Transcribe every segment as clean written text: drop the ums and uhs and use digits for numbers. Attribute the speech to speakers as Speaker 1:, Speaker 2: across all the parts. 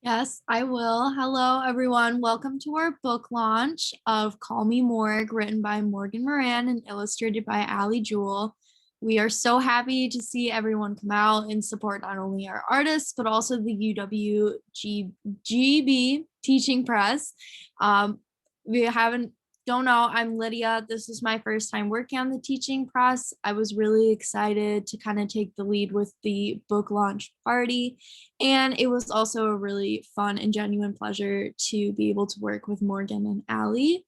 Speaker 1: Yes, I will. Hello, everyone. Welcome to our book launch of Call Me Morgue, written by Morgan Moran and illustrated by Ali Juul. We are so happy to see everyone come out and support not only our artists, but also the UWGB teaching press. We haven't don't know, I'm Lydia. This is my first time working on the teaching press. I was really excited to kind of take the lead with the book launch party. And it was also a really fun and genuine pleasure to be able to work with Morgan and Ali.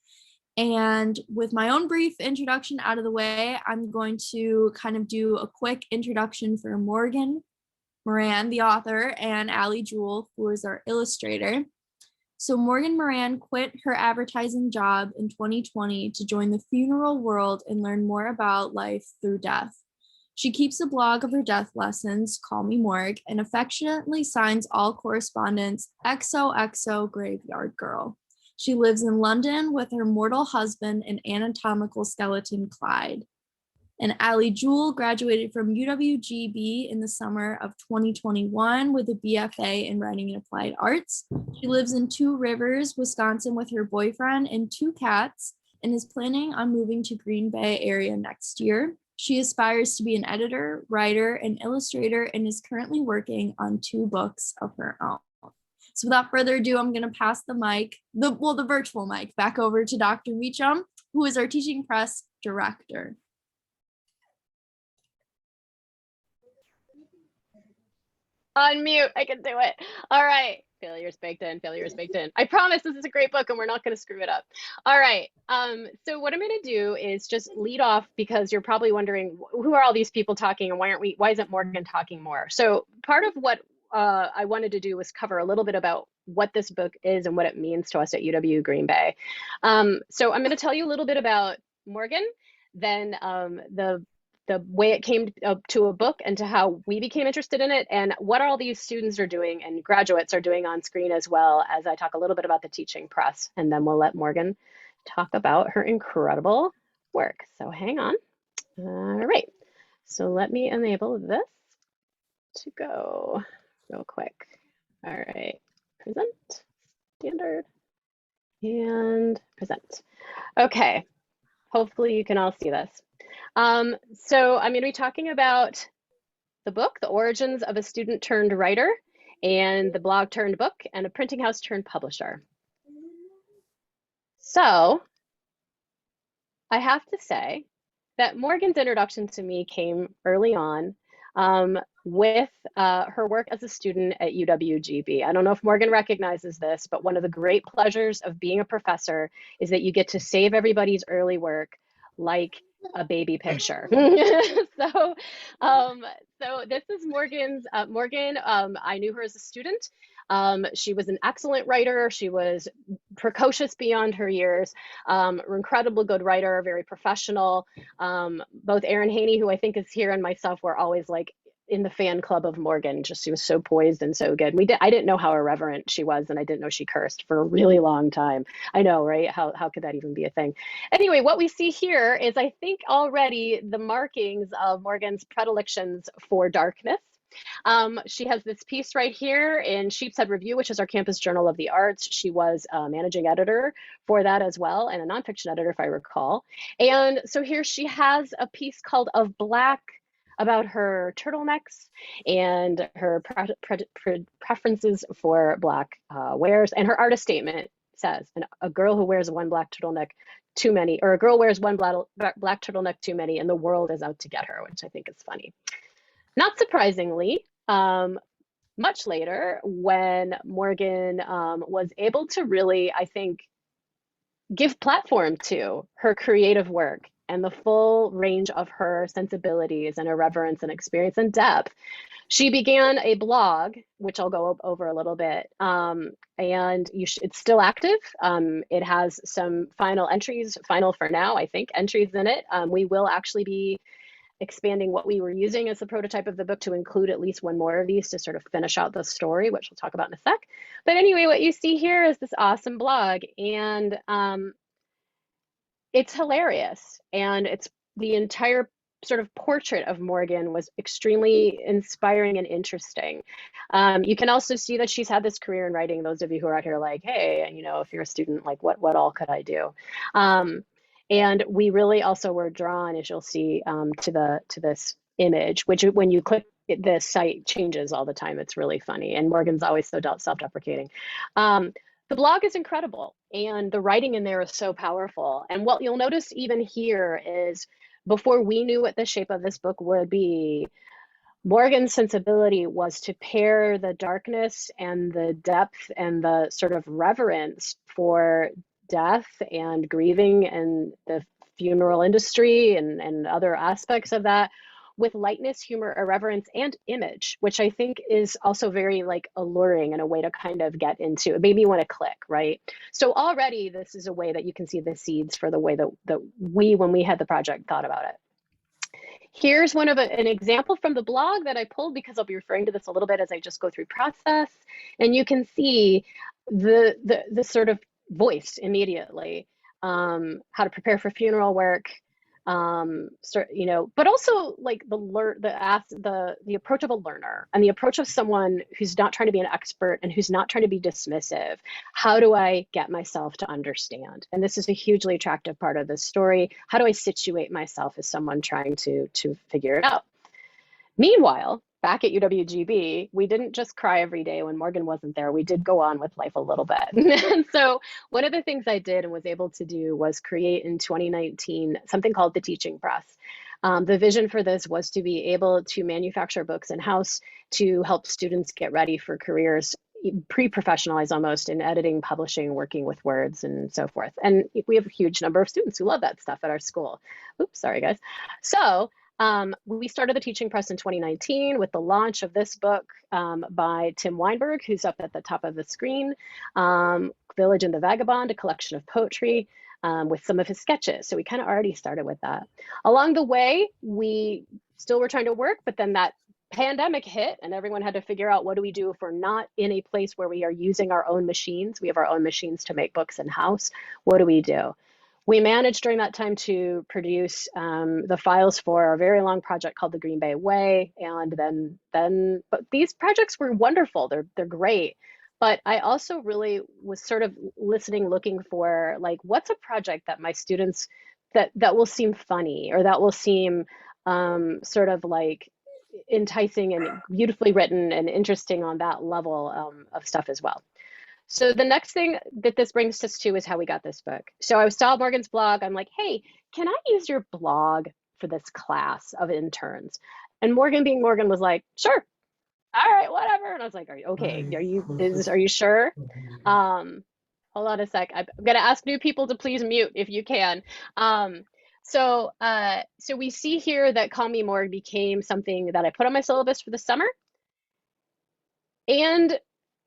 Speaker 1: And with my own brief introduction out of the way, I'm going to kind of do a quick introduction for Morgan Moran, the author, and Ali Juul, who is our illustrator. So Morgan Moran quit her advertising job in 2020 to join the funeral world and learn more about life through death. She keeps a blog of her death lessons, Call Me Morgue, and affectionately signs all correspondence XOXO Graveyard Girl. She lives in London with her mortal husband and anatomical skeleton Clyde. And Ali Juul graduated from UWGB in the summer of 2021 with a BFA in Writing and Applied Arts. She lives in Two Rivers, Wisconsin with her boyfriend and two cats and is planning on moving to Green Bay area next year. She aspires to be an editor, writer, and illustrator and is currently working on 2 books of her own. So without further ado, I'm going to pass the mic, the virtual mic, back over to Dr. Meacham, who is our teaching press director.
Speaker 2: Unmute, I can do it. All right, failures baked in, failures baked in. I promise this is a great book and we're not going to screw it up. All right, so what I'm going to do is just lead off because you're probably wondering who are all these people talking and why isn't Morgan talking more? So part of what I wanted to do was cover a little bit about what this book is and what it means to us at UW Green Bay. So I'm going to tell you a little bit about Morgan, then the way it came to a book and to how we became interested in it and what all these students are doing and graduates are doing on screen, as well as I talk a little bit about the teaching press, and then we'll let Morgan talk about her incredible work. So hang on. All right, so let me enable this to go real quick. All right, present, standard, and present. Okay, hopefully you can all see this. So I'm going to be talking about the book, The Origins of a Student Turned Writer, and the blog turned book, and a printing house turned publisher. So I have to say that Morgan's introduction to me came early on with her work as a student at UWGB. I don't know if Morgan recognizes this, but one of the great pleasures of being a professor is that you get to save everybody's early work like a baby picture. So this is Morgan's. Morgan, I knew her as a student. She was an excellent writer. She was precocious beyond her years, incredible good writer, very professional. Both Erin Haney, who I think is here, and myself were always like in the fan club of Morgan. Just she was so poised and so good. I didn't know how irreverent she was, and I didn't know she cursed for a really long time. I know, right? How could that even be a thing? Anyway, what we see here is, I think, already the markings of Morgan's predilections for darkness. She has this piece right here in Sheepshead Review, which is our campus journal of the arts. She was a managing editor for that as well, and a nonfiction editor, if I recall. And so here she has a piece called Of Black, about her turtlenecks and her preferences for Black wares. And her artist statement says, a girl who wears one black turtleneck too many, or a girl wears one black turtleneck too many, and the world is out to get her, which I think is funny. Not surprisingly, much later, when Morgan was able to really, I think, give platform to her creative work and the full range of her sensibilities and irreverence and experience and depth, she began a blog, which I'll go over a little bit, and it's still active. It has some final entries, final for now, I think, entries in it. We will actually be expanding what we were using as the prototype of the book to include at least one more of these to sort of finish out the story, which we'll talk about in a sec. But anyway, what you see here is this awesome blog, and it's hilarious, and it's the entire sort of portrait of Morgan was extremely inspiring and interesting. You can also see that she's had this career in writing. Those of you who are out here like, hey, you know, if you're a student, like what all could I do? And we really also were drawn, as you'll see, to this image, which when you click it, the site changes all the time. It's really funny. And Morgan's always so self-deprecating. The blog is incredible, and the writing in there is so powerful. And what you'll notice even here is, before we knew what the shape of this book would be, Morgan's sensibility was to pair the darkness and the depth and the sort of reverence for death and grieving and the funeral industry and other aspects of that with lightness, humor, irreverence, and image, which I think is also very like alluring and a way to kind of get into. It made me want to click, right? So already this is a way that you can see the seeds for the way that we, when we had the project, thought about it. Here's one of an example from the blog that I pulled, because I'll be referring to this a little bit as I just go through process, and you can see the sort of voice immediately, how to prepare for funeral work, you know, but also like the approach of a learner and the approach of someone who's not trying to be an expert and who's not trying to be dismissive. How do I get myself to understand? And this is a hugely attractive part of this story. How do I situate myself as someone trying to figure it out? Meanwhile, back at UWGB, we didn't just cry every day when Morgan wasn't there. We did go on with life a little bit. And so one of the things I did and was able to do was create in 2019 something called the Teaching Press. The vision for this was to be able to manufacture books in-house to help students get ready for careers, pre-professionalize almost, in editing, publishing, working with words, and so forth. And we have a huge number of students who love that stuff at our school. Oops, sorry guys. So we started the Teaching Press in 2019 with the launch of this book by Tim Weinberg, who's up at the top of the screen, Village and the Vagabond, a collection of poetry with some of his sketches. So we kind of already started with that. Along the way, we still were trying to work, but then that pandemic hit and everyone had to figure out, what do we do if we're not in a place where we are using our own machines? We have our own machines to make books in-house. What do we do? We managed during that time to produce the files for a very long project called the Green Bay Way, and but these projects were wonderful. They're great, but I also really was sort of listening, looking for like, what's a project that my students that will seem funny, or that will seem sort of like enticing and beautifully written and interesting on that level of stuff as well. So the next thing that this brings us to is how we got this book. So I saw Morgan's blog. I'm like, hey, can I use your blog for this class of interns? And Morgan, being Morgan, was like, sure. All right, whatever. And I was like, are you sure? Hold on a sec. I'm gonna ask new people to please mute if you can. So we see here that Call Me Morgue became something that I put on my syllabus for the summer. And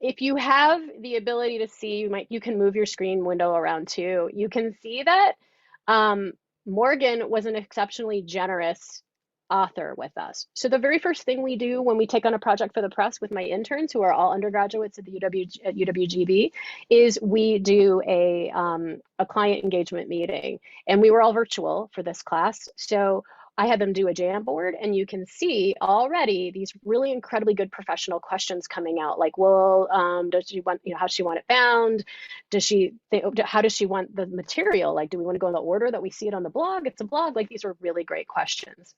Speaker 2: if you have the ability to see, you can move your screen window around too. You can see that Morgan was an exceptionally generous author with us. So the very first thing we do when we take on a project for the press with my interns, who are all undergraduates at UWGB, is we do a client engagement meeting. And we were all virtual for this class. So I had them do a Jamboard, and you can see already these really incredibly good professional questions coming out. Like, well, does she want, how does she want it bound? How does she want the material? Like, do we want to go in the order that we see it on the blog? It's a blog. Like, these are really great questions.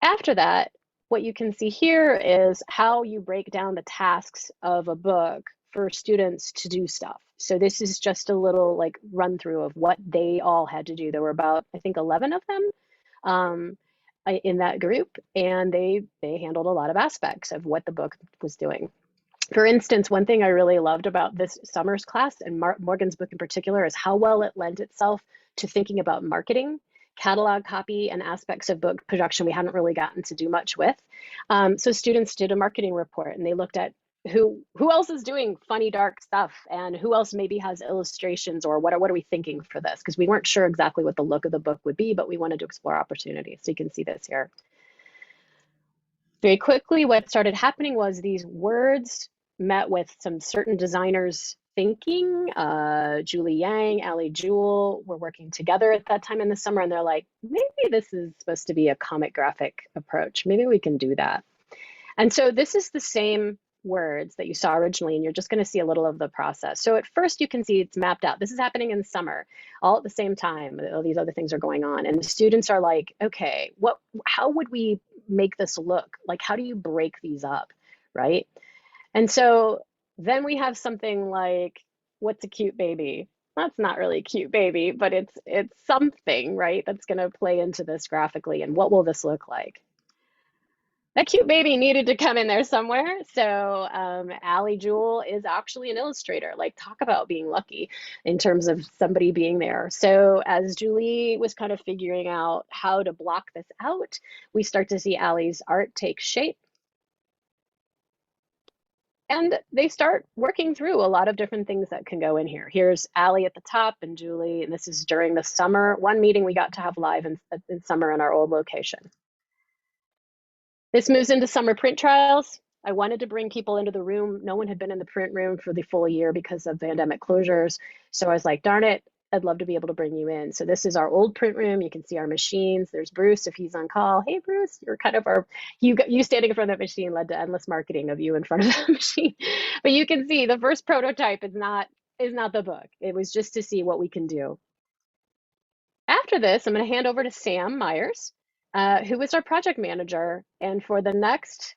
Speaker 2: After that, what you can see here is how you break down the tasks of a book for students to do stuff. So this is just a little like run through of what they all had to do. There were about, I think, 11 of them in that group, and they handled a lot of aspects of what the book was doing. For instance, one thing I really loved about this summer's class, and Morgan's book in particular, is how well it lent itself to thinking about marketing, catalog copy, and aspects of book production we hadn't really gotten to do much with. So students did a marketing report, and they looked at who else is doing funny, dark stuff, and who else maybe has illustrations, or what are we thinking for this? Because we weren't sure exactly what the look of the book would be, but we wanted to explore opportunities. So you can see this here. Very quickly, what started happening was these words met with some certain designers' thinking. Julie Yang, Ali Juul were working together at that time in the summer, and they're like, maybe this is supposed to be a comic graphic approach. Maybe we can do that. And so this is the same words that you saw originally, and you're just going to see a little of the process. So at first you can see it's mapped out. This is happening in the summer, all at the same time. All these other things are going on. And the students are like, okay, how would we make this look? Like, how do you break these up, right? And so then we have something like, what's a cute baby? That's not really a cute baby, but it's something, right? That's going to play into this graphically. And what will this look like? That cute baby needed to come in there somewhere. So Ali Juul is actually an illustrator. Like, talk about being lucky in terms of somebody being there. So as Julie was kind of figuring out how to block this out, we start to see Ali's art take shape. And they start working through a lot of different things that can go in here. Here's Ali at the top and Julie, and this is during the summer. One meeting we got to have live in summer in our old location. This moves into summer print trials. I wanted to bring people into the room. No one had been in the print room for the full year because of pandemic closures. So I was like, darn it, I'd love to be able to bring you in. So this is our old print room. You can see our machines. There's Bruce if he's on call. Hey, Bruce, you're kind of you standing in front of that machine led to endless marketing of you in front of that machine. But you can see the first prototype is not the book. It was just to see what we can do. After this, I'm going to hand over to Sam Myers, who is our project manager. And for the next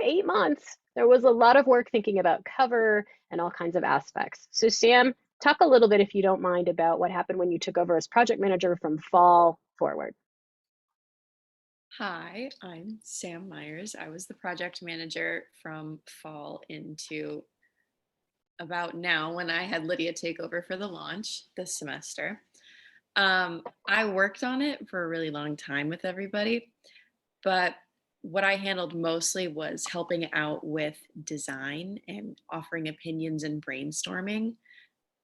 Speaker 2: 8 months, there was a lot of work thinking about cover and all kinds of aspects. So Sam, talk a little bit, if you don't mind, about what happened when you took over as project manager from fall forward.
Speaker 3: Hi, I'm Sam Myers. I was the project manager from fall into about now when I had Lydia take over for the launch this semester. I worked on it for a really long time with everybody, but what I handled mostly was helping out with design and offering opinions and brainstorming.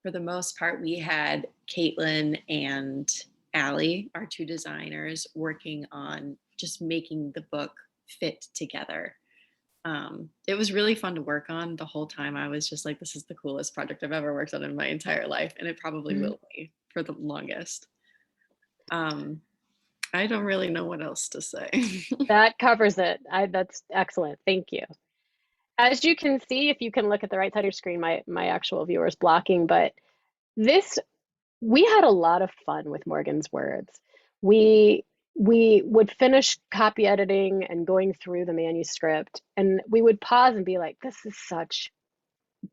Speaker 3: For the most part, we had Caitlin and Ali, our two designers, working on just making the book fit together. It was really fun to work on. The whole time I was just like, this is the coolest project I've ever worked on in my entire life, and it probably will be for the longest. I don't really know what else to say.
Speaker 2: That covers it. That's excellent. Thank you. As you can see, if you can look at the right side of your screen, my actual viewer is blocking, but we had a lot of fun with Morgan's words. We would finish copy editing and going through the manuscript, and we would pause and be like, this is such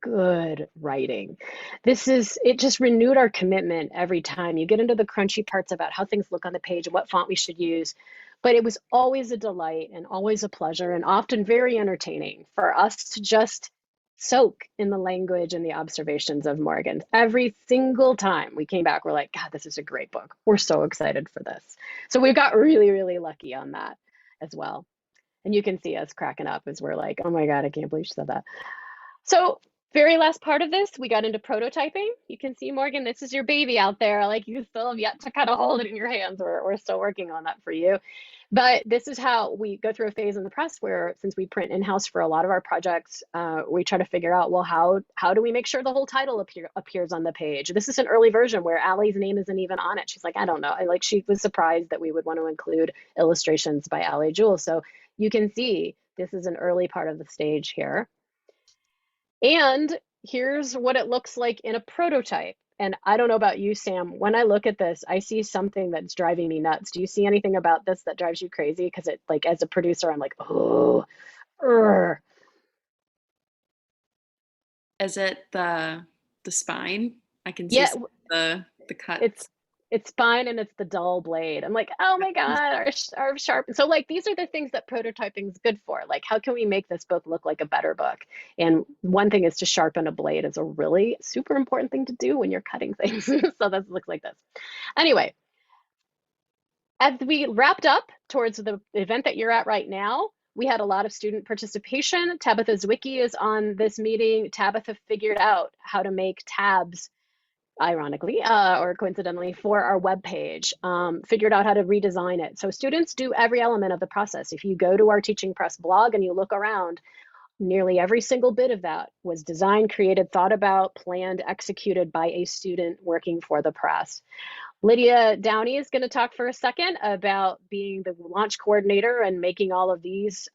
Speaker 2: good writing. It just renewed our commitment every time. You get into the crunchy parts about how things look on the page and what font we should use. But it was always a delight and always a pleasure and often very entertaining for us to just soak in the language and the observations of Morgan. Every single time we came back, we're like, God, this is a great book. We're so excited for this. So we got really, really lucky on that as well. And you can see us cracking up as we're like, oh my God, I can't believe she said that. So very last part of this, we got into prototyping. You can see, Morgan, this is your baby out there. Like, you still have yet to kind of hold it in your hands. We're still working on that for you. But this is how we go through a phase in the press where, since we print in-house for a lot of our projects, we try to figure out, well, how do we make sure the whole title appears on the page? This is an early version where Ali's name isn't even on it. She's like, I don't know. She was surprised that we would want to include illustrations by Ali Juul. So you can see this is an early part of the stage here. And here's what it looks like in a prototype. And I don't know about you, Sam, when I look at this, I see something that's driving me nuts. Do you see anything about this that drives you crazy? Because it, like, as a producer, I'm like, oh,
Speaker 3: Is it the spine? I can see
Speaker 2: yeah,
Speaker 3: the cut.
Speaker 2: It's spine and it's the dull blade. I'm like, oh my God, our sharp. So like, these are the things that prototyping is good for. Like, how can we make this book look like a better book? And one thing is to sharpen a blade is a really super important thing to do when you're cutting things. So this looks like this. Anyway, as we wrapped up towards the event that you're at right now, we had a lot of student participation. Tabitha Zwicky is on this meeting. Tabitha figured out how to make tabs, ironically or coincidentally, for our webpage, figured out how to redesign it. So students do every element of the process. If you go to our Teaching Press blog and you look around, Nearly every single bit of that was designed, created, thought about, planned, executed by a student working for the press. Lydia Downey is going to talk for a second about being the launch coordinator and making all of these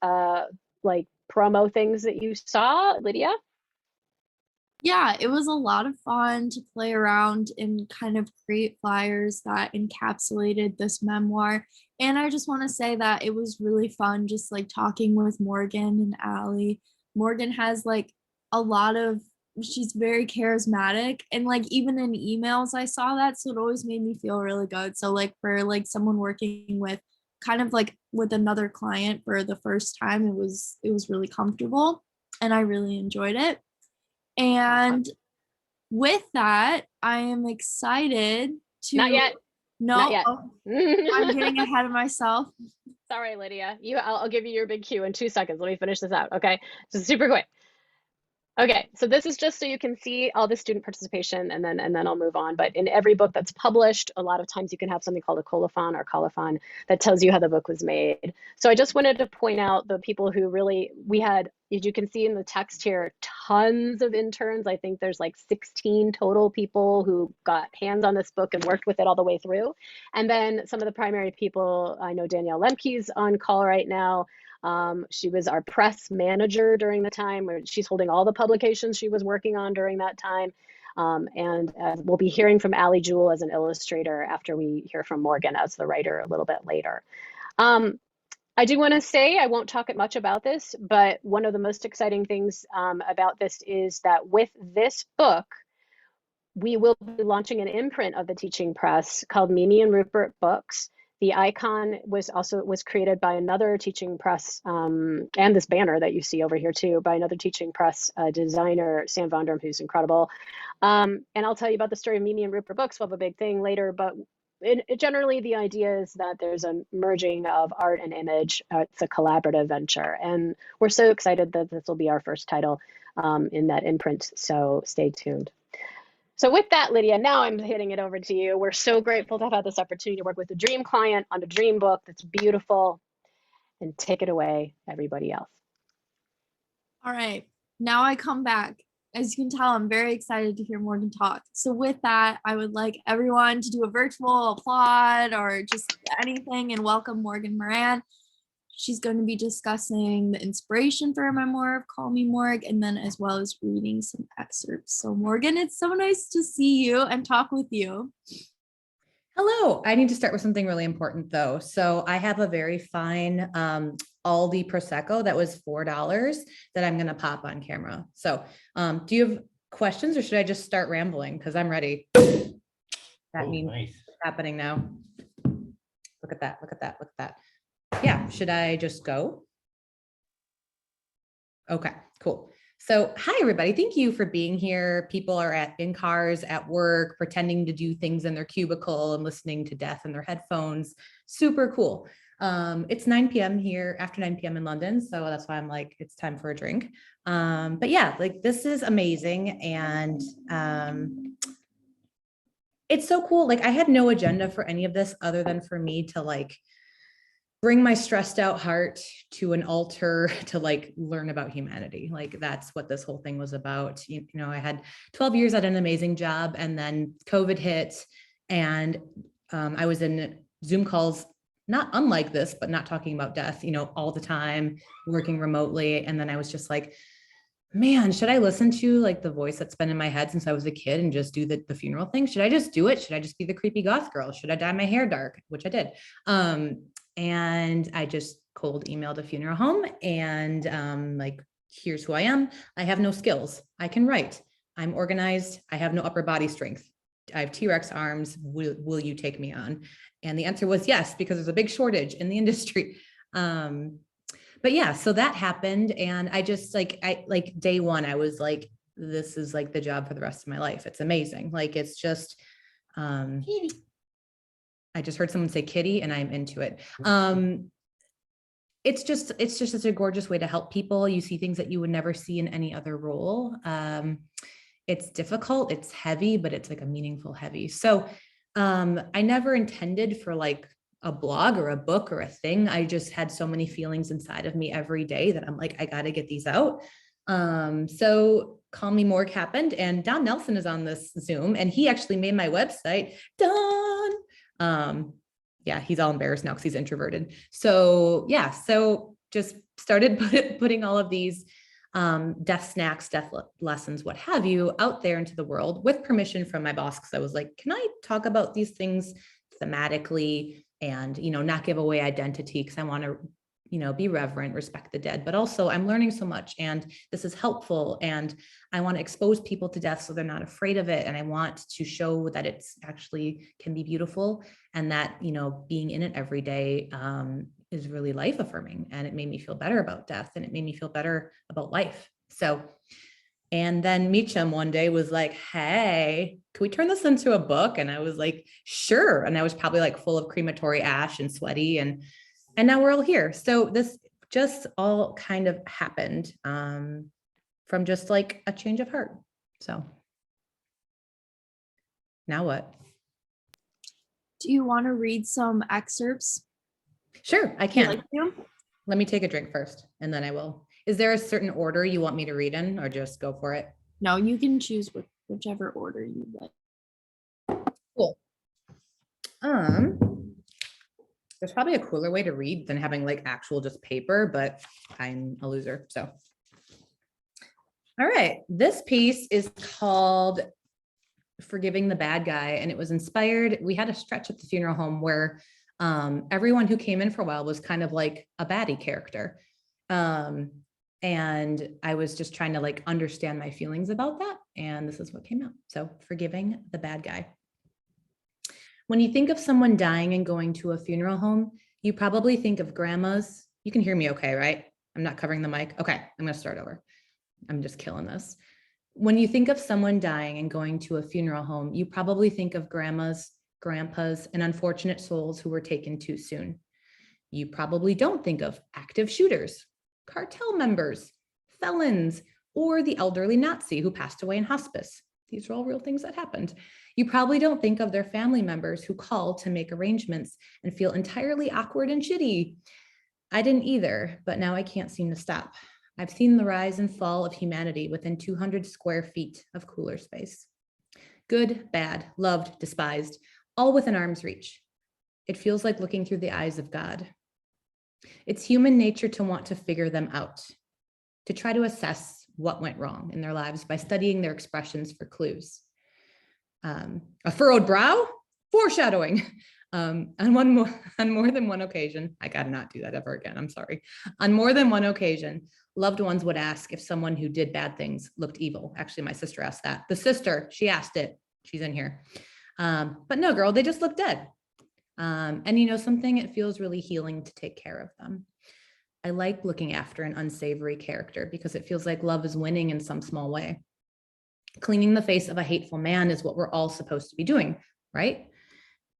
Speaker 2: like promo things that you saw. Lydia?
Speaker 1: Yeah, it was a lot of fun to play around and kind of create flyers that encapsulated this memoir. And I just want to say that it was really fun just like talking with Morgan and Ali. Morgan has like a lot of, she's very charismatic, and like even in emails I saw that, so it always made me feel really good. So like for like someone working with kind of like with another client for the first time, it was really comfortable and I really enjoyed it. And with that, I am excited to.
Speaker 2: Not yet.
Speaker 1: No,
Speaker 2: Not yet.
Speaker 1: I'm getting ahead of myself.
Speaker 2: Sorry, Lydia. I'll give you your big cue in 2 seconds. Let me finish this out, okay? Just super quick. Okay, so this is just so you can see all the student participation, and then I'll move on. But in every book that's published, a lot of times you can have something called a colophon or colophon that tells you how the book was made. So I just wanted to point out the people who really, we had, as you can see in the text here, tons of interns. I think there's like 16 total people who got hands on this book and worked with it all the way through. And then some of the primary people, I know Danielle Lemke's on call right now. She was our press manager during the time where she's holding all the publications she was working on during that time. And we'll be hearing from Ali Juul as an illustrator after we hear from Morgan as the writer a little bit later. I do want to say, I won't talk much about this, but one of the most exciting things about this is that with this book, we will be launching an imprint of the teaching press called Mimi and Rupert Books. The icon was created by another teaching press, and this banner that you see over here too, by another teaching press designer, Sam Vondrum, who's incredible. And I'll tell you about the story of Mimi and Rupert Books. We'll have a big thing later, but generally the idea is that there's a merging of art and image. It's a collaborative venture, and we're so excited that this will be our first title in that imprint. So stay tuned. So with that, Lydia, now I'm hitting it over to you. We're so grateful to have had this opportunity to work with a dream client on a dream book that's beautiful. And take it away, everybody else.
Speaker 1: All right, now I come back. As you can tell, I'm very excited to hear Morgan talk. So with that, I would like everyone to do a virtual applaud or just anything and welcome Morgan Moran. She's going to be discussing the inspiration for a memoir of Call Me Morgue, and then as well as reading some excerpts. So Morgan, it's so nice to see you and talk with you.
Speaker 4: Hello. I need to start with something really important though. So I have a very fine Aldi Prosecco that was $4 that I'm going to pop on camera. So do you have questions or should I just start rambling? Because I'm ready. That means nice. It's happening now. Look at that. Look at that. Look at that. Yeah. Should I just go? Okay, cool. So hi, everybody. Thank you for being here. People are in cars, at work, pretending to do things in their cubicle and listening to death in their headphones. Super cool. It's 9 p.m. here, after 9 p.m. in London. So that's why I'm like, it's time for a drink. But yeah, like this is amazing. And it's so cool. Like I had no agenda for any of this other than for me to like bring my stressed out heart to an altar to like learn about humanity. Like that's what this whole thing was about. You know, I had 12 years at an amazing job and then COVID hit and I was in Zoom calls, not unlike this, but not talking about death, you know, all the time, working remotely. And then I was just like, man, should I listen to like the voice that's been in my head since I was a kid and just do the funeral thing? Should I just do it? Should I just be the creepy goth girl? Should I dye my hair dark? Which I did. And I just cold emailed a funeral home and like, here's who I am. I have no skills. I can write. I'm organized. I have no upper body strength. I have T-Rex arms. Will you take me on? And the answer was yes, because there's a big shortage in the industry. But yeah, so that happened. And I just like day one, I was like, this is like the job for the rest of my life. It's amazing. Like, it's just, I just heard someone say kitty and I'm into it. It's just such a gorgeous way to help people. You see things that you would never see in any other role. It's difficult, it's heavy, but it's like a meaningful heavy. So I never intended for like a blog or a book or a thing. I just had so many feelings inside of me every day that I'm like, I got to get these out. So Call Me Morgue happened, and Don Nelson is on this Zoom, and he actually made my website. Don. Yeah, he's all embarrassed now because he's introverted. So yeah, so just started putting all of these death snacks, death lessons, what have you, out there into the world with permission from my boss. Cause I was like, can I talk about these things thematically and, not give away identity? Cause I want to, be reverent, respect the dead, but also I'm learning so much and this is helpful. And I want to expose people to death so they're not afraid of it. And I want to show that it's actually can be beautiful and that, being in it every day is really life affirming. And it made me feel better about death and it made me feel better about life. So, and then Meacham one day was like, hey, can we turn this into a book? And I was like, sure. And I was probably like full of crematory ash and sweaty and now we're all here. So this just all kind of happened from just like a change of heart. So now what?
Speaker 1: Do you want to read some excerpts?
Speaker 4: Sure, I can.
Speaker 1: Like to?
Speaker 4: Let me take a drink first and then I will. Is there a certain order you want me to read in or just go for it?
Speaker 1: No, you can choose whichever order you like.
Speaker 4: Cool. There's probably a cooler way to read than having like actual just paper, but I'm a loser. So, all right. This piece is called Forgiving the Bad Guy. And it was inspired. We had a stretch at the funeral home where everyone who came in for a while was kind of like a baddie character. And I was just trying to like understand my feelings about that. And this is what came out. So Forgiving the Bad Guy. When you think of someone dying and going to a funeral home, you probably think of grandmas. You can hear me okay, right? I'm not covering the mic. Okay, I'm going to start over. I'm just killing this. When you think of someone dying and going to a funeral home, you probably think of grandmas, grandpas, and unfortunate souls who were taken too soon. You probably don't think of active shooters, cartel members, felons, or the elderly Nazi who passed away in hospice. These are all real things that happened. You probably don't think of their family members who called to make arrangements and feel entirely awkward and shitty. I didn't either, but now I can't seem to stop. I've seen the rise and fall of humanity within 200 square feet of cooler space. Good, bad, loved, despised, all within arm's reach. It feels like looking through the eyes of God. It's human nature to want to figure them out, to try to assess what went wrong in their lives by studying their expressions for clues. A furrowed brow, foreshadowing. On more than one occasion, I gotta not do that ever again, I'm sorry. On more than one occasion, loved ones would ask if someone who did bad things looked evil. Actually, my sister asked that. The sister, she asked it, she's in here. But no, girl, they just look dead. And something, it feels really healing to take care of them. I like looking after an unsavory character because it feels like love is winning in some small way. Cleaning the face of a hateful man is what we're all supposed to be doing, right?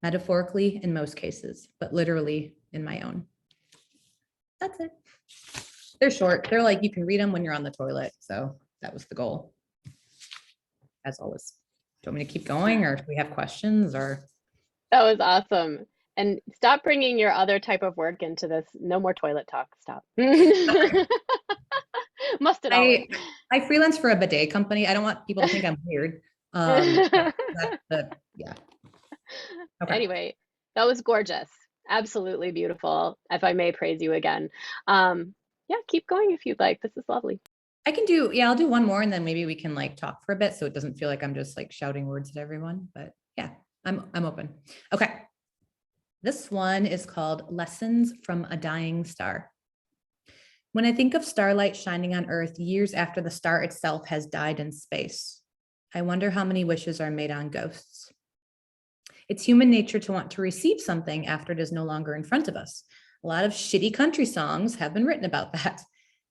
Speaker 4: Metaphorically in most cases, but literally in my own. That's it. They're short. They're like, you can read them when you're on the toilet. So that was the goal. As always. Do you want me to keep going or do we have questions or?
Speaker 2: That was awesome. And stop bringing your other type of work into this. No more toilet talk. Stop. Must it always?
Speaker 4: I freelance for a bidet company. I don't want people to think I'm weird. Yeah. Okay.
Speaker 2: Anyway, that was gorgeous. Absolutely beautiful. If I may praise you again. Yeah, keep going if you'd like. This is lovely.
Speaker 4: I'll do one more and then maybe we can like talk for a bit so it doesn't feel like I'm just like shouting words at everyone. But yeah, I'm open. Okay. This one is called Lessons from a Dying Star. When I think of starlight shining on Earth years after the star itself has died in space, I wonder how many wishes are made on ghosts. It's human nature to want to receive something after it is no longer in front of us. A lot of shitty country songs have been written about that.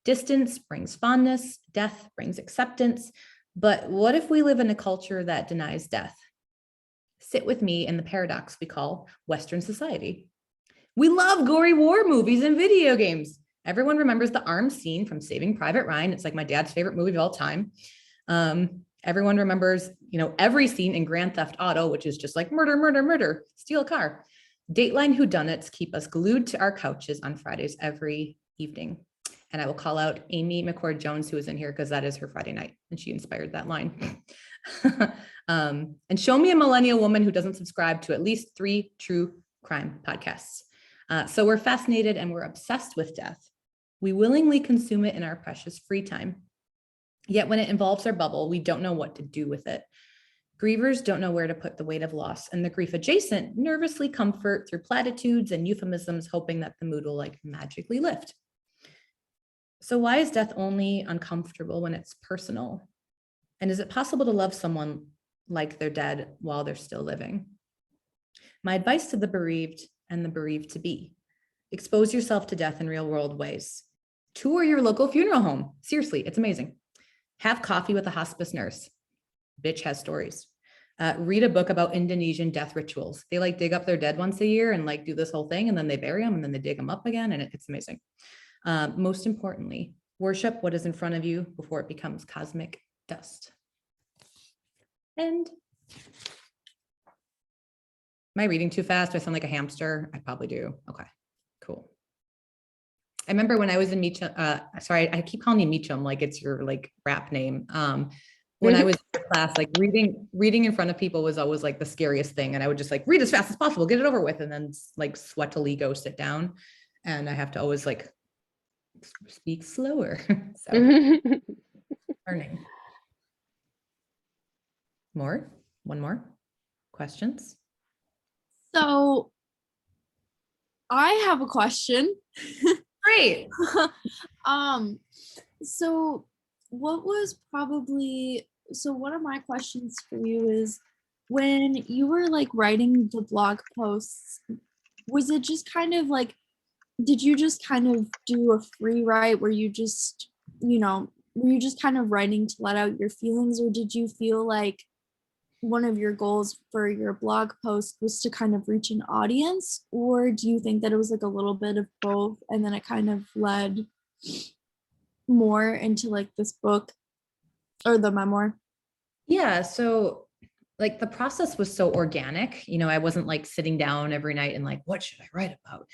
Speaker 4: Distance brings fondness, death brings acceptance. But what if we live in a culture that denies death? Sit with me in the paradox we call Western society. We love gory war movies and video games. Everyone remembers the arms scene from Saving Private Ryan. It's like my dad's favorite movie of all time. Everyone remembers, every scene in Grand Theft Auto, which is just like murder, murder, murder, steal a car. Dateline whodunits keep us glued to our couches on Fridays every evening. And I will call out Amy McCord Jones, who is in here, because that is her Friday night, and she inspired that line. And show me a millennial woman who doesn't subscribe to at least 3 true crime podcasts. So we're fascinated and we're obsessed with death. We willingly consume it in our precious free time. Yet when it involves our bubble, we don't know what to do with it. Grievers don't know where to put the weight of loss, and the grief adjacent nervously comfort through platitudes and euphemisms, hoping that the mood will like magically lift. So why is death only uncomfortable when it's personal? And is it possible to love someone like they're dead while they're still living? My advice to the bereaved and the bereaved to be: expose yourself to death in real world ways. Tour your local funeral home. Seriously, it's amazing. Have coffee with a hospice nurse. Bitch has stories. Read a book about Indonesian death rituals. They like dig up their dead once a year and like do this whole thing, and then they bury them and then they dig them up again, and it's amazing. Most importantly, worship what is in front of you before it becomes cosmic dust. And am I reading too fast? Do I sound like a hamster? I probably do. Okay, cool. I remember when I was in Meacham, sorry, I keep calling you Meacham like it's your like rap name. When I was in class, like reading in front of people was always like the scariest thing. And I would just like read as fast as possible, get it over with, and then like sweatily go sit down. And I have to always like speak slower. So learning. One more questions.
Speaker 1: So I have a question.
Speaker 4: Great.
Speaker 1: So what was probably, so one of my questions for you is, when you were like writing the blog posts, was it just kind of like, did you just kind of do a free write where you just, were you just kind of writing to let out your feelings, or did you feel like one of your goals for your blog post was to kind of reach an audience, or do you think that it was like a little bit of both and then it kind of led more into like this book or the memoir?
Speaker 4: Yeah, so like the process was so organic, I wasn't like sitting down every night and like, what should I write about?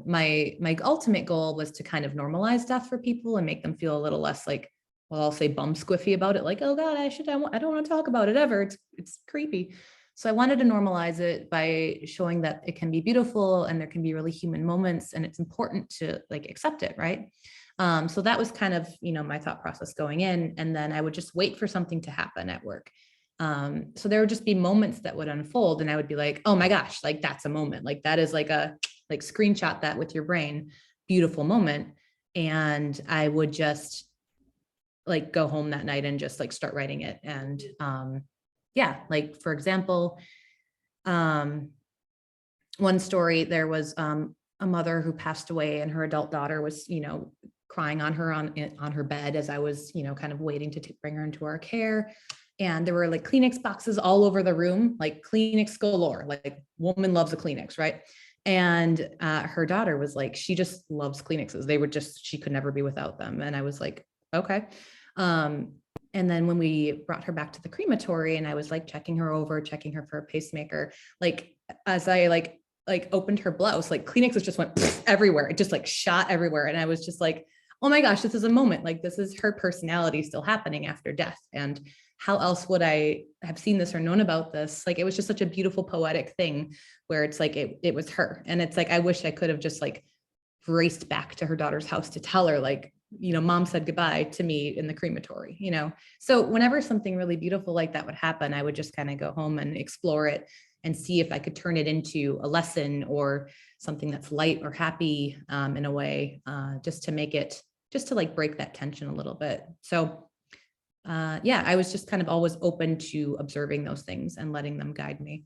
Speaker 4: My ultimate goal was to kind of normalize death for people and make them feel a little less like, well, I'll say bum squiffy about it, like, oh God, I don't want to talk about it ever. It's creepy. So I wanted to normalize it by showing that it can be beautiful and there can be really human moments, and it's important to like accept it, right? So that was kind of, my thought process going in, and then I would just wait for something to happen at work. So there would just be moments that would unfold, and I would be like, oh my gosh, like that's a moment, like that is like screenshot that with your brain, beautiful moment. And I would just like go home that night and just like start writing it. And yeah, like for example, one story, there was a mother who passed away, and her adult daughter was, crying on her on her bed as I was, kind of waiting to bring her into our care. And there were like Kleenex boxes all over the room, like Kleenex galore, like woman loves a Kleenex, right? And her daughter was like, she just loves Kleenexes. She could never be without them. And I was like, okay. And then when we brought her back to the crematory, and I was like checking her for a pacemaker, like as I like opened her blouse, like Kleenexes just went everywhere. It just like shot everywhere. And I was just like, oh my gosh, this is a moment. Like this is her personality still happening after death. And how else would I have seen this or known about this? Like, it was just such a beautiful poetic thing where it's like, it was her. And it's like, I wish I could have just like raced back to her daughter's house to tell her like, mom said goodbye to me in the crematory, So whenever something really beautiful like that would happen, I would just kind of go home and explore it and see if I could turn it into a lesson or something that's light or happy in a way, just to like break that tension a little bit. So yeah, I was just kind of always open to observing those things and letting them guide me.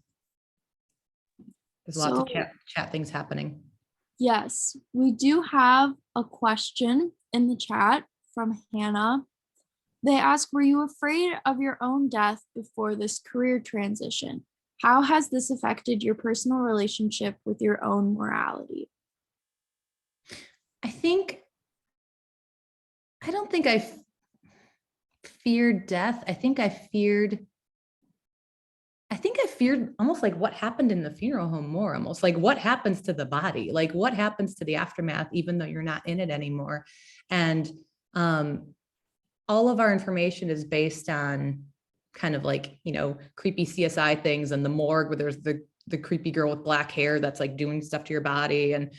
Speaker 4: There's lots of chat things happening.
Speaker 1: Yes, we do have a question in the chat from Hannah. They ask, were you afraid of your own death before this career transition? How has this affected your personal relationship with your own morality?
Speaker 4: I don't think I feared death. I think I feared I think I feared almost like what happened in the funeral home more, almost like what happens to the body, like what happens to the aftermath, even though you're not in it anymore. And all of our information is based on kind of like, you know, creepy CSI things and the morgue where there's the creepy girl with black hair that's like doing stuff to your body. And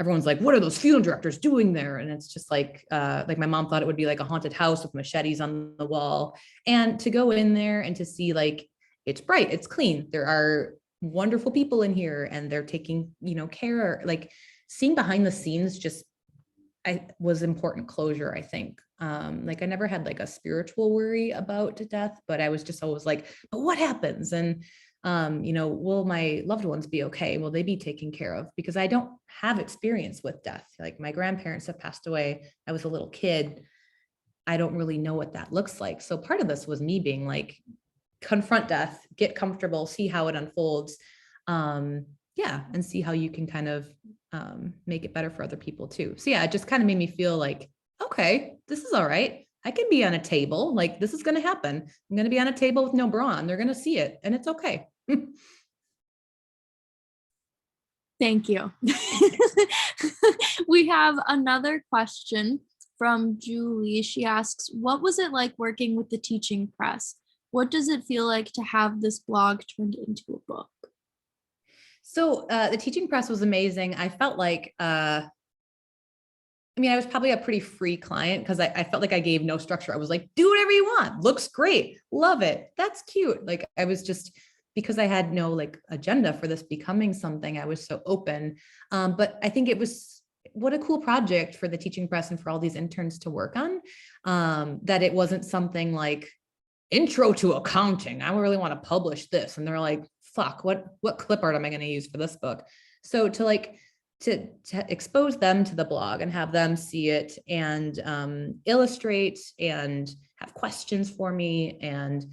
Speaker 4: everyone's like, what are those funeral directors doing there? And it's just like my mom thought it would be like a haunted house with machetes on the wall. And to go in there and to see like, it's bright, it's clean. There are wonderful people in here and they're taking, you know, care, like seeing behind the scenes just was important closure, I think. Like I never had like a spiritual worry about death, but I was just always like, but what happens? And, you know, will my loved ones be okay? Will they be taken care of? Because I don't have experience with death. Like my grandparents have passed away. I was a little kid. I don't really know what that looks like. So part of this was me being like, confront death, get comfortable, see how it unfolds. Yeah, and see how you can kind of make it better for other people too. So yeah, it just kind of made me feel like, okay, this is all right. I can be on a table, like this is going to happen. I'm going to be on a table with no bra on. They're going to see it and it's okay.
Speaker 1: Thank you. We have another question from Julie. She asks, what was it like working with the teaching press? What does it feel like to have this blog turned into a book?
Speaker 4: So the teaching press was amazing. I felt like, I mean, I was probably a pretty free client because I felt like I gave no structure. I was like, do whatever you want. Looks great. Love it. That's cute. Like I was just, because I had no like agenda for this becoming something, I was so open. But I think it was, what a cool project for the teaching press and for all these interns to work on, that it wasn't something like, intro to accounting. I really want to publish this. And they're like, fuck, what clip art am I going to use for this book? So to like, to expose them to the blog and have them see it and illustrate and have questions for me. And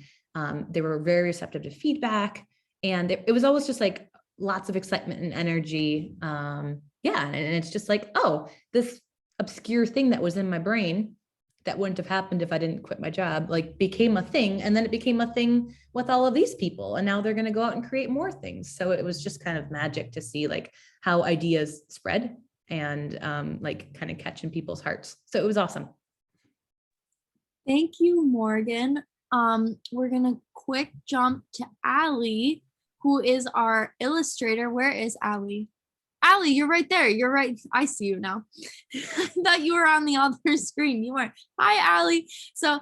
Speaker 4: they were very receptive to feedback. And it was always just like lots of excitement and energy. Yeah. And it's just like, oh, this obscure thing that was in my brain that wouldn't have happened if I didn't quit my job, like became a thing. And then it became a thing with all of these people. And now they're going to go out and create more things. So it was just kind of magic to see like how ideas spread and like kind of catch in people's hearts. So it was awesome.
Speaker 1: Thank you, Morgan. We're going to quick jump to Ali, who is our illustrator. Where is Ali? Ali, you're right there. You're right. I see you now. I thought you were on the other screen. You weren't. Hi, Ali. So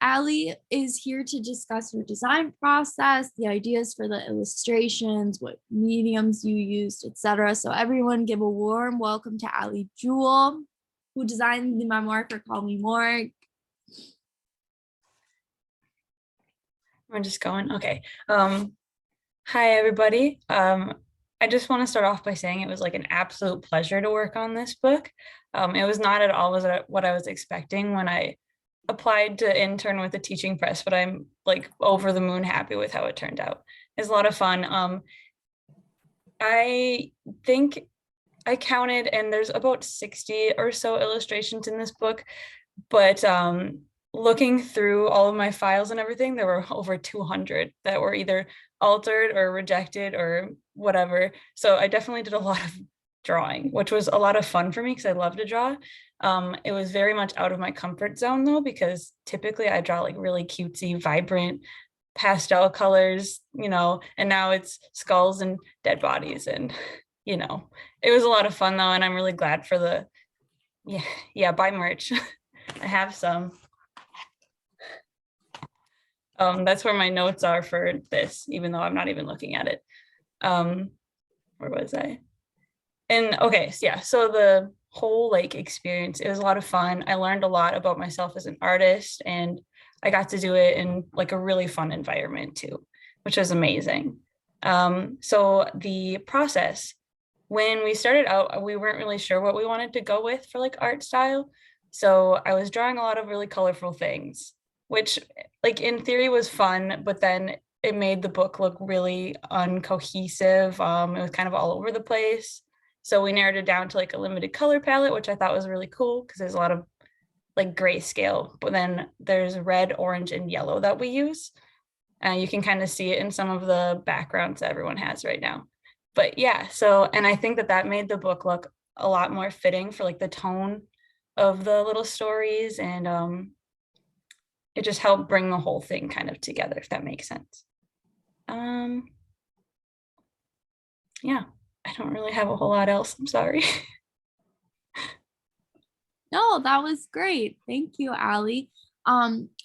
Speaker 1: Ali is here to discuss her design process, the ideas for the illustrations, what mediums you used, etc. So everyone give a warm welcome to Ali Juul, who designed the memoir for Call Me Morgue.
Speaker 5: I'm just going. Okay. Hi, everybody. I just want to start off by saying it was like an absolute pleasure to work on this book. It was not at all what I was expecting when I applied to intern with the teaching press, but I'm like over the moon happy with how it turned out. It's a lot of fun. I think I counted and there's about 60 or so illustrations in this book, but looking through all of my files and everything, there were over 200 that were either altered or rejected or whatever. So I definitely did a lot of drawing, which was a lot of fun for me because I love to draw. It was very much out of my comfort zone though, because typically I draw like really cutesy, vibrant pastel colors, you know, and now it's skulls and dead bodies. And, you know, it was a lot of fun though. And I'm really glad for the, buy merch. I have some. That's where my notes are for this, even though I'm not even looking at it. Where was I? And okay, so yeah, so the whole like experience, it was a lot of fun. I learned a lot about myself as an artist, and I got to do it in like a really fun environment too, which was amazing. So the process, when we started out, we weren't really sure what we wanted to go with for like art style. So I was drawing a lot of really colorful things, which like in theory was fun, but then it made the book look really uncohesive. It was kind of all over the place. So we narrowed it down to like a limited color palette, which I thought was really cool because there's a lot of like grayscale, but then there's red, orange, and yellow that we use. You can kind of see it in some of the backgrounds that everyone has right now. But yeah, so, and I think that that made the book look a lot more fitting for like the tone of the little stories, and it just helped bring the whole thing kind of together, if that makes sense. Yeah, I don't really have a whole lot else. I'm sorry.
Speaker 1: No, that was great. Thank you, Ali.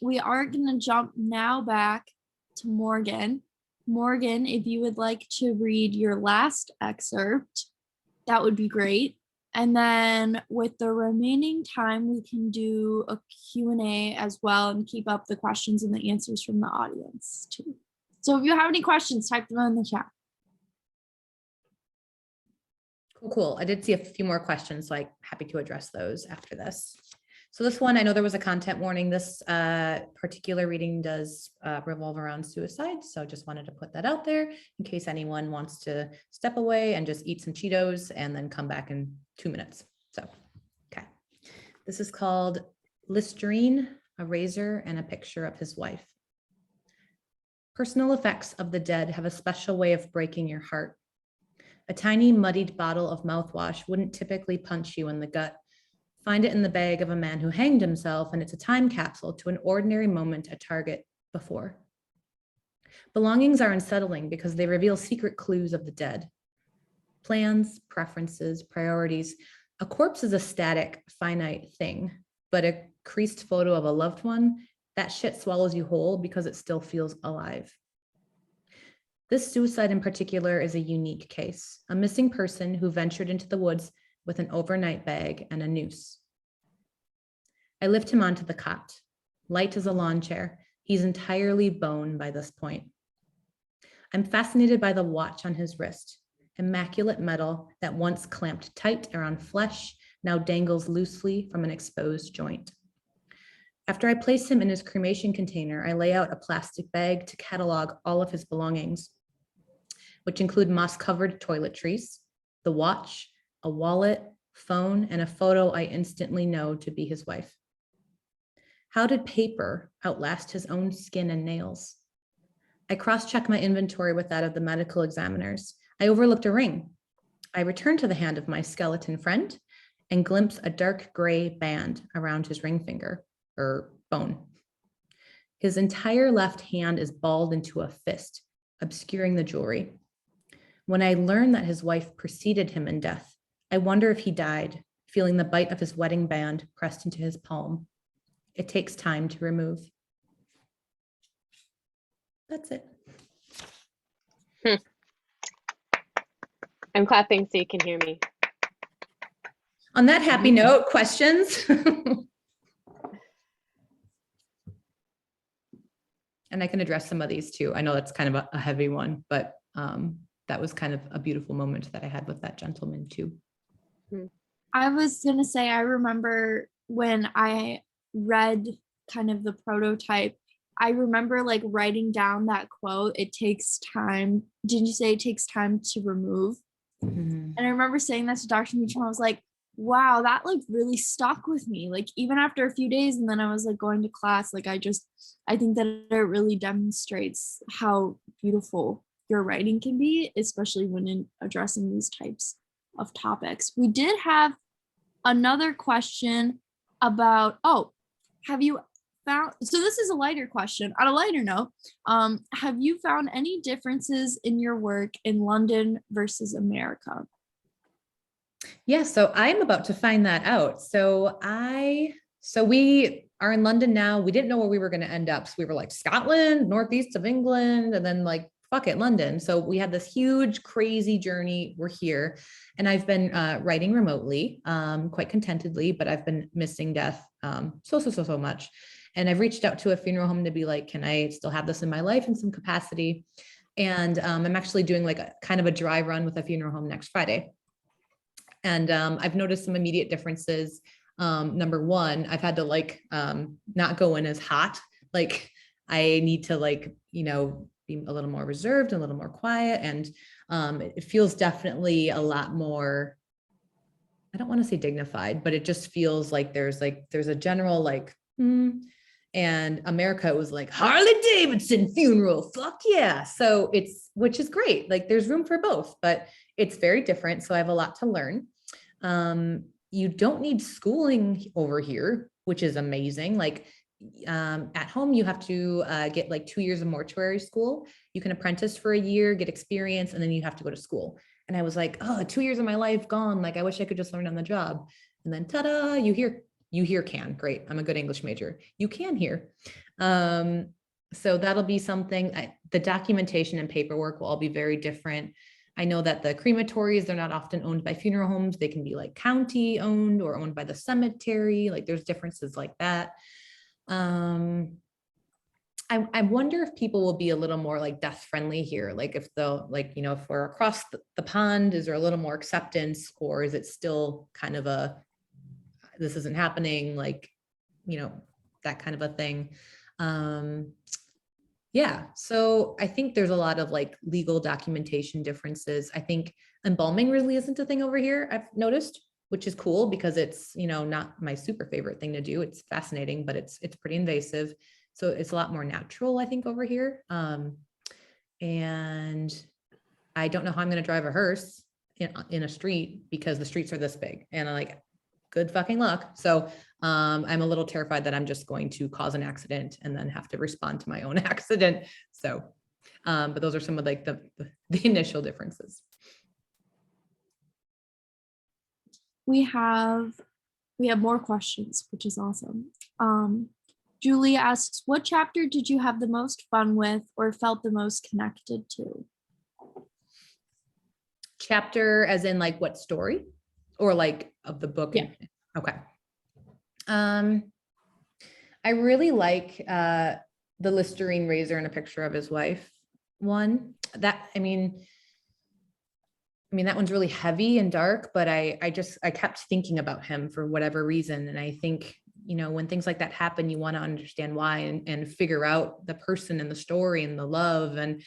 Speaker 1: We are gonna jump now back to Morgan. Morgan, if you would like to read your last excerpt, that would be great. And then with the remaining time, we can do a Q&A as well and keep up the questions and the answers from the audience too. So if you have any questions, type them in the chat.
Speaker 4: Cool. I did see a few more questions, so I'm happy to address those after this. So this one, I know there was a content warning. This particular reading does revolve around suicide. So just wanted to put that out there in case anyone wants to step away and just eat some Cheetos and then come back in 2 minutes. So, okay. This is called Listerine, a razor, and a picture of his wife. Personal effects of the dead have a special way of breaking your heart. A tiny muddied bottle of mouthwash wouldn't typically punch you in the gut. Find it in the bag of a man who hanged himself, and it's a time capsule to an ordinary moment at Target before. Belongings are unsettling because they reveal secret clues of the dead. Plans, preferences, priorities. A corpse is a static, finite thing, but a creased photo of a loved one, that shit swallows you whole because it still feels alive. This suicide in particular is a unique case, a missing person who ventured into the woods with an overnight bag and a noose. I lift him onto the cot. Light as a lawn chair. He's entirely bone by this point. I'm fascinated by the watch on his wrist, immaculate metal that once clamped tight around flesh, now dangles loosely from an exposed joint. After I place him in his cremation container, I lay out a plastic bag to catalog all of his belongings, which include moss-covered toiletries, the watch, a wallet, phone, and a photo I instantly know to be his wife. How did paper outlast his own skin and nails? I cross-check my inventory with that of the medical examiners. I overlooked a ring. I return to the hand of my skeleton friend and glimpse a dark gray band around his ring finger, or bone. His entire left hand is balled into a fist, obscuring the jewelry. When I learn that his wife preceded him in death, I wonder if he died, feeling the bite of his wedding band pressed into his palm. It takes time to remove. That's it.
Speaker 2: I'm clapping so you can hear me.
Speaker 4: On that happy note, questions? And I can address some of these too. I know that's kind of a heavy one, but that was kind of a beautiful moment that I had with that gentleman too.
Speaker 1: I was gonna say, I remember when I read kind of the prototype, I remember like writing down that quote, it takes time. Didn't you say it takes time to remove?
Speaker 4: Mm-hmm.
Speaker 1: And I remember saying that to Dr. Meacham. I was like, wow, that like really stuck with me. Like even after a few days, and then I was like going to class, like I think that it really demonstrates how beautiful your writing can be, especially when addressing these types of topics. We did have another question about, have you found, so this is a lighter question. On a lighter note, have you found any differences in your work in London versus America?
Speaker 4: Yeah, so I'm about to find that out. So we are in London now. We didn't know where we were going to end up. So we were like Scotland, northeast of England, and then like, fuck it, London. So we had this huge, crazy journey. We're here. And I've been writing remotely, quite contentedly, but I've been missing death so much. And I've reached out to a funeral home to be like, can I still have this in my life in some capacity? And I'm actually doing like a kind of a dry run with a funeral home next Friday. And I've noticed some immediate differences. Number one, I've had to like not go in as hot. Like I need to like, be a little more reserved, a little more quiet. And it feels definitely a lot more, I don't want to say dignified, but it just feels like there's a general like, And America was like, Harley Davidson funeral, fuck yeah. So which is great. Like there's room for both, but it's very different. So I have a lot to learn. You don't need schooling over here, which is amazing. Like at home, you have to get like 2 years of mortuary school. You can apprentice for a year, get experience, and then you have to go to school. And I was like, oh, 2 years of my life gone. Like, I wish I could just learn on the job. And then ta-da, you hear can. Great. I'm a good English major. You can hear. So that'll be something. The documentation and paperwork will all be very different. I know that the crematories, they're not often owned by funeral homes. They can be like county owned or owned by the cemetery. Like there's differences like that. I wonder if people will be a little more like death friendly here. Like if they'll like, you know, if we're across the pond, is there a little more acceptance, or is it still kind of this isn't happening, like, you know, that kind of a thing. Yeah. So I think there's a lot of like legal documentation differences. I think embalming really isn't a thing over here, I've noticed, which is cool because it's, you know, not my super favorite thing to do. It's fascinating, but it's pretty invasive. So it's a lot more natural, I think, over here. And I don't know how I'm going to drive a hearse in a street because the streets are this big, and I'm like, good fucking luck. So I'm a little terrified that I'm just going to cause an accident and then have to respond to my own accident. So, but those are some of like the initial differences.
Speaker 1: We have more questions, which is awesome. Julie asks, what chapter did you have the most fun with or felt the most connected to?
Speaker 4: Chapter as in like what story or like of the book?
Speaker 1: Yeah.
Speaker 4: Okay. I really like the Listerine razor and a picture of his wife one. That, I mean, that one's really heavy and dark, but I kept thinking about him for whatever reason. And I think, you know, when things like that happen, you want to understand why and figure out the person and the story and the love, and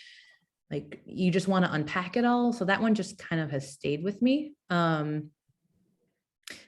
Speaker 4: like, you just want to unpack it all. So that one just kind of has stayed with me.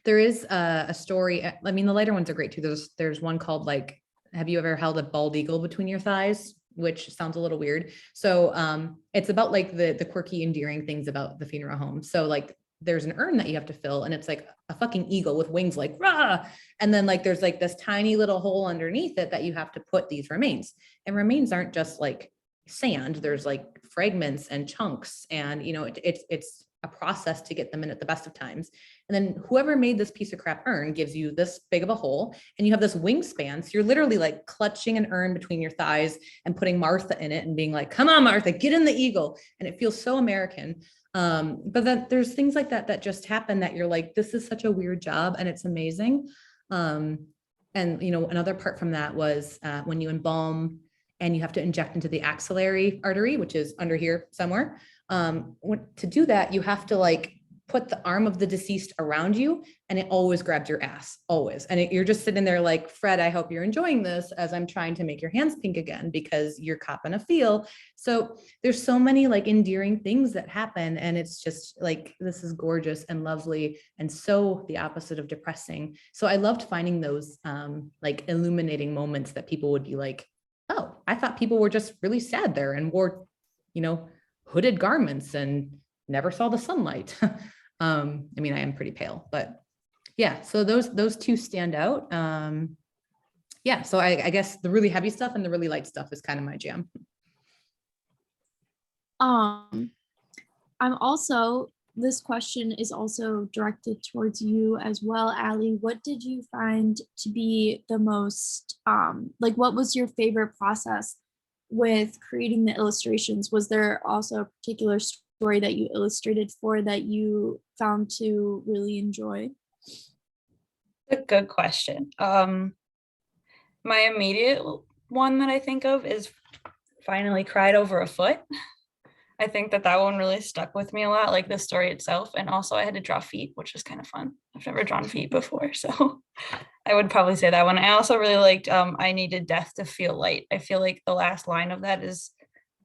Speaker 4: There is a story. I mean, the later ones are great too. There's one called like, have you ever held a bald eagle between your thighs? Which sounds a little weird. So it's about like the quirky, endearing things about the funeral home. So like there's an urn that you have to fill, and it's like a fucking eagle with wings like rah. And then like there's like this tiny little hole underneath it that you have to put these remains. And remains aren't just like sand. There's like fragments and chunks, and you know, it's a process to get them in at the best of times. And then whoever made this piece of crap urn gives you this big of a hole, and you have this wingspan. So you're literally like clutching an urn between your thighs and putting Martha in it and being like, come on, Martha, get in the eagle. And it feels so American. But then there's things like that just happen that you're like, this is such a weird job, and it's amazing. And you know, another part from that was when you embalm and you have to inject into the axillary artery, which is under here somewhere. To do that, you have to like put the arm of the deceased around you, and it always grabs your ass, always. And you're just sitting there like, Fred, I hope you're enjoying this as I'm trying to make your hands pink again because you're copping a feel. So there's so many like endearing things that happen, and it's just like, this is gorgeous and lovely, and so the opposite of depressing. So I loved finding those like illuminating moments that people would be like, oh, I thought people were just really sad there and wore, you know, hooded garments and never saw the sunlight. I mean, I am pretty pale, but yeah, so those two stand out. Yeah, so I guess the really heavy stuff and the really light stuff is kind of my jam.
Speaker 1: This question is also directed towards you as well, Ali. What did you find to be the most, like, what was your favorite process with creating the illustrations? Was there also a particular story that you illustrated for that you found to really enjoy?
Speaker 5: A good question. My immediate one that I think of is Finally Cried Over a Foot. I think that one really stuck with me a lot, like the story itself. And also I had to draw feet, which was kind of fun. I've never drawn feet before, so I would probably say that one. I also really liked I Needed Death to Feel Light. I feel like the last line of that is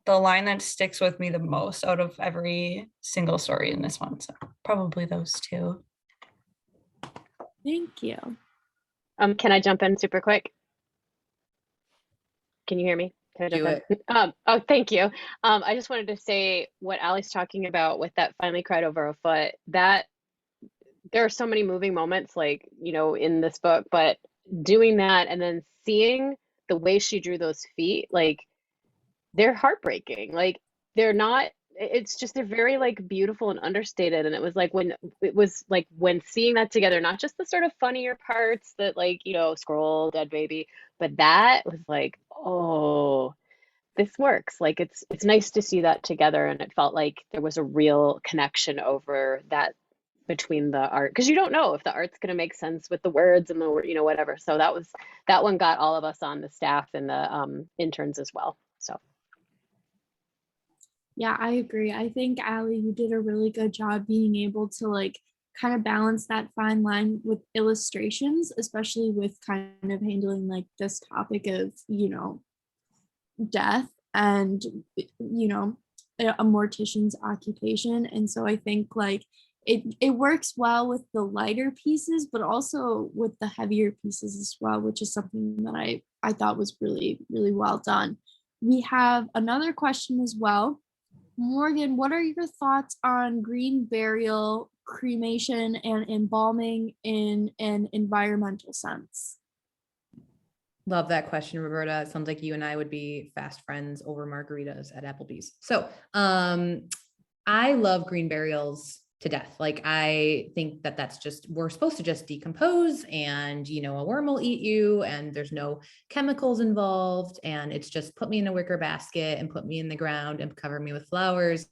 Speaker 5: the line that sticks with me the most out of every single story in this one. So probably those two.
Speaker 1: Thank you.
Speaker 2: Can I jump in super quick? Can you hear me? Can I
Speaker 4: Do
Speaker 2: jump in? Oh, thank you. I just wanted to say what Ali's talking about with that finally cried over a foot, that there are so many moving moments, like, you know, in this book, but doing that and then seeing the way she drew those feet, like, they're heartbreaking. Like, they're not, it's just, they're very like beautiful and understated. And it was like when seeing that together, not just the sort of funnier parts that, like, you know, scroll, dead baby, but that was like, oh, this works. Like, it's nice to see that together. And it felt like there was a real connection over that between the art, because you don't know if the art's going to make sense with the words and the, you know, whatever. So that one got all of us on the staff and the interns as well. So
Speaker 1: Yeah, I agree. I think Ali, you did a really good job being able to like kind of balance that fine line with illustrations, especially with kind of handling like this topic of, you know, death and, you know, a mortician's occupation. And so I think like it works well with the lighter pieces, but also with the heavier pieces as well, which is something that I thought was really, really well done. We have another question as well. Morgan, what are your thoughts on green burial, cremation, and embalming in an environmental sense?
Speaker 4: Love that question, Roberta. It sounds like you and I would be fast friends over margaritas at Applebee's. So I love green burials to death. Like, I think that that's just, we're supposed to just decompose and, you know, a worm will eat you and there's no chemicals involved. And it's just put me in a wicker basket and put me in the ground and cover me with flowers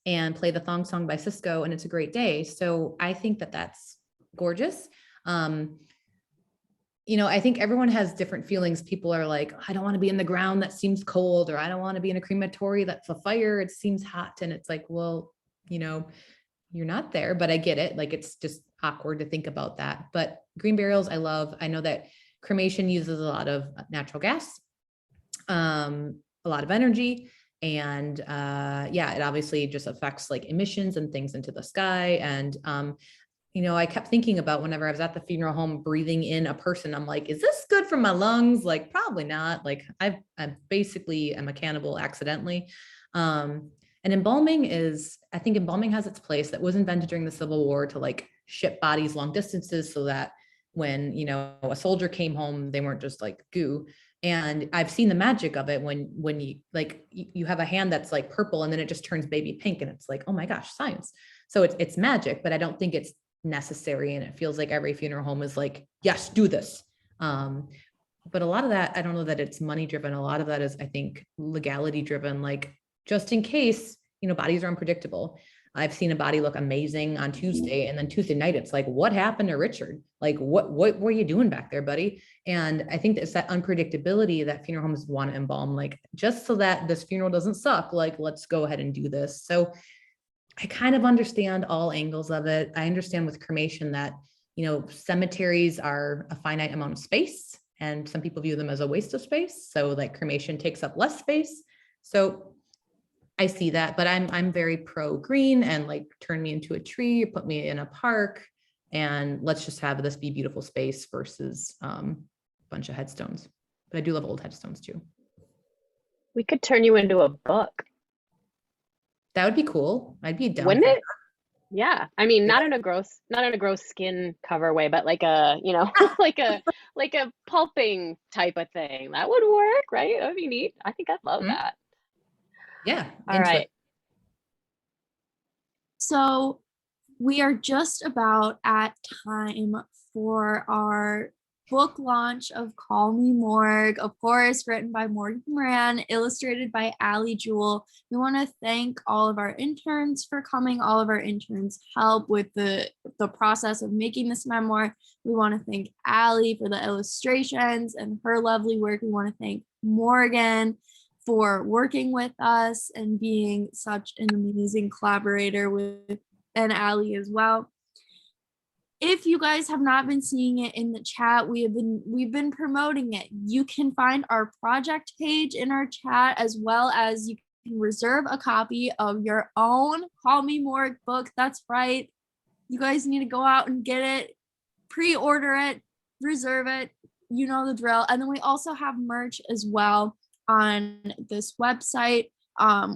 Speaker 4: and play the thong song by Cisco. And it's a great day. So I think that that's gorgeous. You know, I think everyone has different feelings. People are like, I don't want to be in the ground, that seems cold, or I don't want to be in a crematory, that's a fire, it seems hot. And it's like, well, you know, you're not there, but I get it. Like, it's just awkward to think about that. But green burials, I love. I know that cremation uses a lot of natural gas, a lot of energy. And yeah, it obviously just affects like emissions and things into the sky. And you know, I kept thinking about whenever I was at the funeral home, breathing in a person, I'm like, is this good for my lungs? Like, probably not. Like, I basically am a cannibal accidentally. And embalming is, I think embalming has its place. That was invented during the Civil War to like ship bodies long distances so that when, you know, a soldier came home, they weren't just like goo. And I've seen the magic of it when you like, you have a hand that's like purple and then it just turns baby pink and it's like, oh my gosh, science. So it's magic, but I don't think it's necessary. And it feels like every funeral home is like, yes, do this. But a lot of that, I don't know that it's money driven. A lot of that is, I think, legality driven. Like, just in case, you know, bodies are unpredictable. I've seen a body look amazing on Tuesday, and then Tuesday night, it's like, what happened to Richard? Like, what were you doing back there, buddy? And I think it's that unpredictability that funeral homes want to embalm, like, just so that this funeral doesn't suck, like, let's go ahead and do this. So I kind of understand all angles of it. I understand with cremation that, you know, cemeteries are a finite amount of space, and some people view them as a waste of space. So like cremation takes up less space. So I see that, but I'm very pro green and like turn me into a tree, put me in a park, and let's just have this be beautiful space versus a bunch of headstones. But I do love old headstones too.
Speaker 2: we could turn you into a book.
Speaker 4: That would be cool. I'd be down.
Speaker 2: Wouldn't
Speaker 4: for
Speaker 2: it? Yeah. I mean, not in a gross skin cover way, but like a, you know, like a pulping type of thing. That would work, right? That would be neat. I think I'd love that.
Speaker 4: Yeah.
Speaker 2: All right.
Speaker 1: So we are just about at time for our book launch of Call Me Morgue, of course, written by Morgan Moran, illustrated by Ali Juul. We want to thank all of our interns for coming. All of our interns help with the process of making this memoir. We want to thank Ali for the illustrations and her lovely work. We want to thank Morgan for working with us and being such an amazing collaborator with and Ali as well. If you guys have not been seeing it in the chat, we've been promoting it. You can find our project page in our chat, as well as you can reserve a copy of your own Call Me Morgue book. That's right. You guys need to go out and get it, pre-order it, reserve it. You know the drill. And then we also have merch as well. on this website,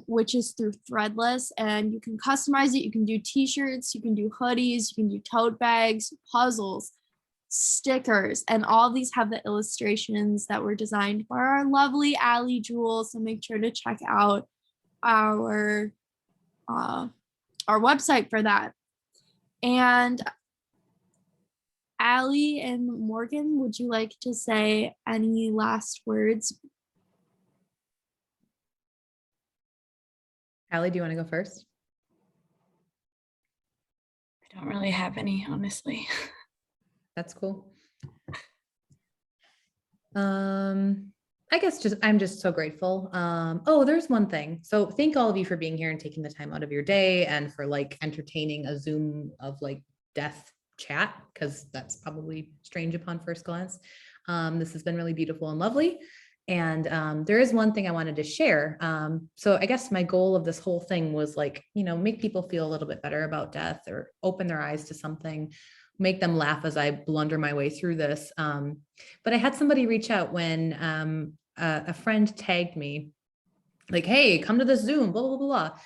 Speaker 1: which is through Threadless, and you can customize it. You can do t-shirts, you can do hoodies, you can do tote bags, puzzles, stickers, and all these have the illustrations that were designed by our lovely Ali Juul. So make sure to check out our website for that. And Ali and Morgan, would you like to say any last words?
Speaker 4: Ali, do you want to go first?
Speaker 5: I don't really have any, honestly.
Speaker 4: That's cool. I guess I'm just so grateful. Oh, there's one thing. So thank all of you for being here and taking the time out of your day and for like entertaining a Zoom of like death chat, because that's probably strange upon first glance. This has been really beautiful and lovely. And there is one thing I wanted to share. So I guess my goal of this whole thing was like, make people feel a little bit better about death or open their eyes to something, make them laugh as I blunder my way through this. But I had somebody reach out when a friend tagged me like, hey, come to this Zoom, blah, blah, blah, blah.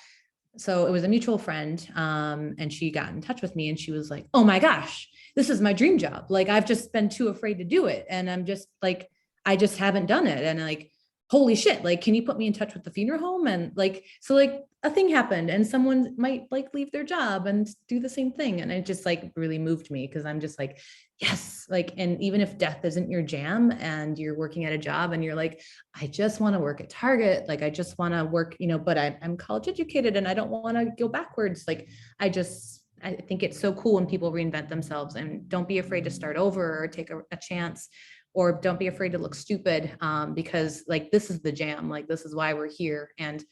Speaker 4: So it was a mutual friend, and she got in touch with me and she was like, oh my gosh, this is my dream job. Like, I've just been too afraid to do it. And I'm just like, I just haven't done it. And like, holy shit, like, can you put me in touch with the funeral home? And like, so like a thing happened and someone might like leave their job and do the same thing. And it just like really moved me, because I'm just like, yes, like, and even if death isn't your jam and you're working at a job and you're like, I just want to work at Target. Like, I just want to work, but I'm college educated and I don't want to go backwards. Like, I think it's so cool when people reinvent themselves, and don't be afraid to start over or take a chance, or don't be afraid to look stupid, because like, this is the jam, like, this is why we're here. And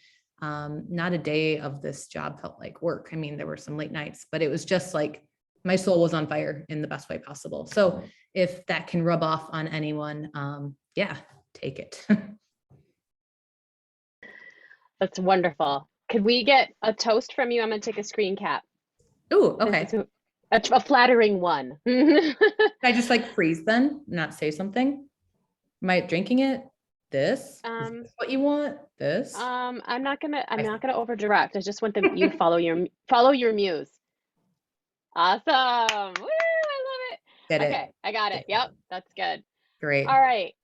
Speaker 4: not a day of this job felt like work. I mean, there were some late nights, but it was just like, my soul was on fire in the best way possible. So if that can rub off on anyone, yeah, take it.
Speaker 2: That's wonderful. Could we get a toast from you? I'm going to take a screen cap.
Speaker 4: Ooh, okay.
Speaker 2: A flattering one.
Speaker 4: Can I just like freeze then, not say something? Am I drinking it? This? Is this what you want? This?
Speaker 2: I'm not gonna over direct. I just want you to follow your muse. Awesome. Woo, I love it.
Speaker 4: Get it.
Speaker 2: Okay, I got it. Yep, that's good.
Speaker 4: Great.
Speaker 2: All right.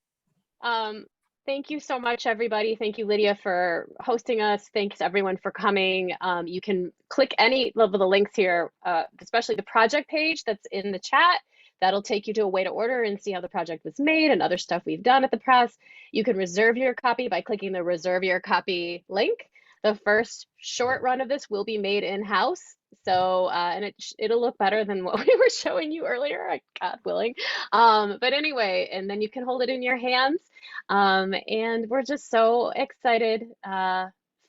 Speaker 2: Thank you so much, everybody. Thank you, Lydia, for hosting us. Thanks, everyone, for coming. You can click any of the links here, especially the project page that's in the chat. That'll take you to a way to order and see how the project was made and other stuff we've done at the press. You can reserve your copy by clicking the reserve your copy link. The first short run of this will be made in-house. So, and it'll look better than what we were showing you earlier, God willing. But anyway, and then you can hold it in your hands. And we're just so excited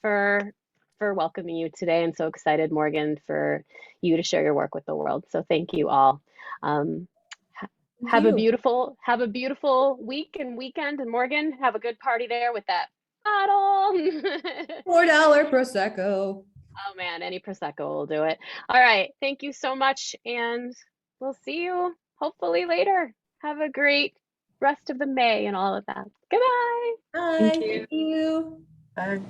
Speaker 2: for welcoming you today, and so excited, Morgan, for you to share your work with the world. So thank you all. Have a beautiful week and weekend, and Morgan, have a good party there with that bottle.
Speaker 4: $4 Prosecco.
Speaker 2: Oh man, any Prosecco will do it. All right, thank you so much, and we'll see you hopefully later. Have a great rest of the May and all of that. Goodbye.
Speaker 4: Bye. Thank you.
Speaker 5: Bye.